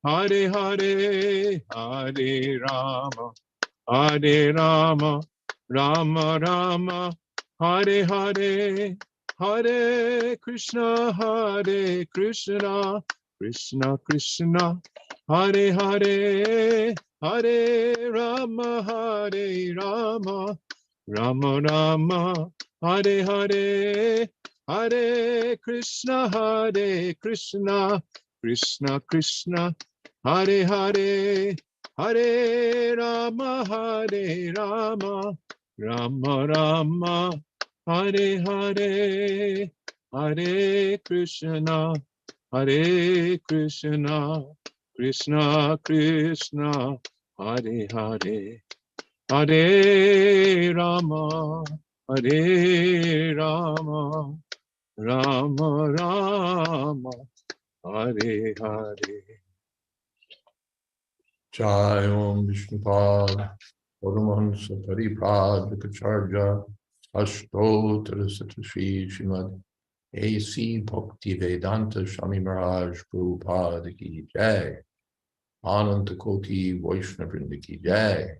Hare Hare, Hare Rama, Hare Rama, Rama Rama, Hare Hare, Hare Krishna, Hare Krishna, Krishna Krishna, Hare Hare, Hare Rama, Hare Rama, Rama Rama, Hare Hare, Hare Krishna, Hare Krishna, Krishna Krishna, Hare Hare, Hare Rama, Hare Rama, Rama Rama, Hare Hare, Hare Krishna, Hare Krishna, Krishna Krishna, Hare Hare, Hare Rama, Hare Rama, Rama Rama, Hare Hare. Jai Om Vishnupad, Paramahansa Paripradikacharya, Ashtottara Satashi Srimad A.C. Bhaktivedanta Swami Maharaj Prabhupada Ki Jai, Ananta Koti Vaishnavrinda Ki Jai,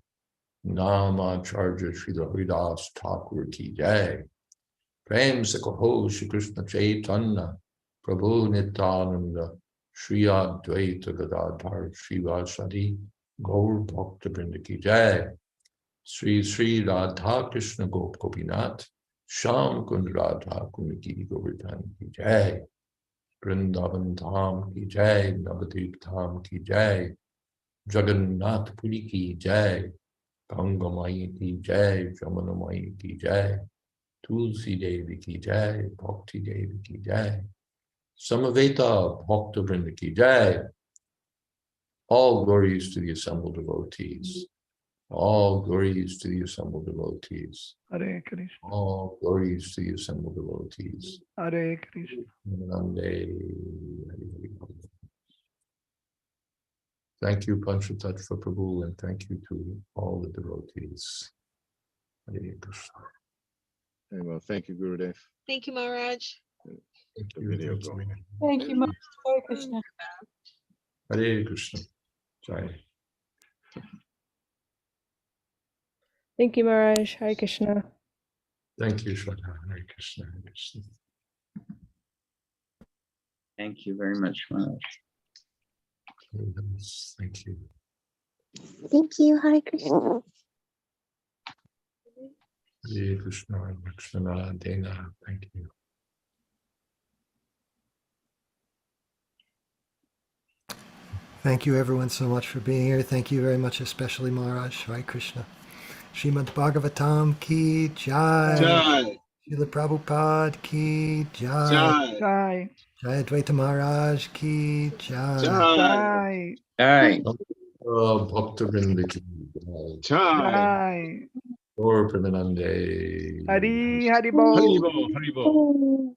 Namacharya Srila Haridas Thakur Ki Jai, Prem Sakaho Shri Krishna Chaitanya, Prabhu Nityananda, Shri Advaita Gadadhar Srivasadi, Gaur Bhakta Vrinda Ki Jai, Sri Sri Radha Krishna Gop Gopinath, Sham Kund Radha Kuniki Govardhan Ki Jai, Vrindavan Dham Ki Jai, Navadvip Dham Ki Jai, Jagannath Puri Ki Jai, Ganga Mai Ki Jai, Jamuna Mai Ki Jai, Tulsi Devi Ki Jai, Bhakti Devi Ki Jai, Samaveta Bhakta Vrinda Ki Jai. All glories to the assembled devotees. All glories to the assembled devotees. Hare Krishna, All glories to the assembled devotees. Hare Krishna. Nande. Thank you, Panchatat for Prabhu, and thank you to all the devotees. Hare Krishna. Very well. Thank you, Gurudev. Thank you, Maharaj. Thank The you, video thank you. going. Thank you, Maharaj. Hare Krishna. Hare Krishna. Jai. Thank you, Maharaj. Hare Krishna. Thank you, Shraddha. Hare Krishna. Hare Krishna. Thank you very much, Maharaj. Thank you. Thank you, Hare Krishna. Hare Krishna, Krishna, Dena. Thank you. Thank you everyone so much for being here. Thank you very much, especially Maharaj. Hare Krishna. Srimad Bhagavatam Ki Jai. Jai. Srila Prabhupada Ki Jai. Jai. Jai, Jayādvaita Maharaj Ki Jai. Jai. Jai, Jai. Bhakta Vrinda Ki Jai. Jai. Jai. Gaur Premanande. Hari, Hari Haribo. Bol. Haribo.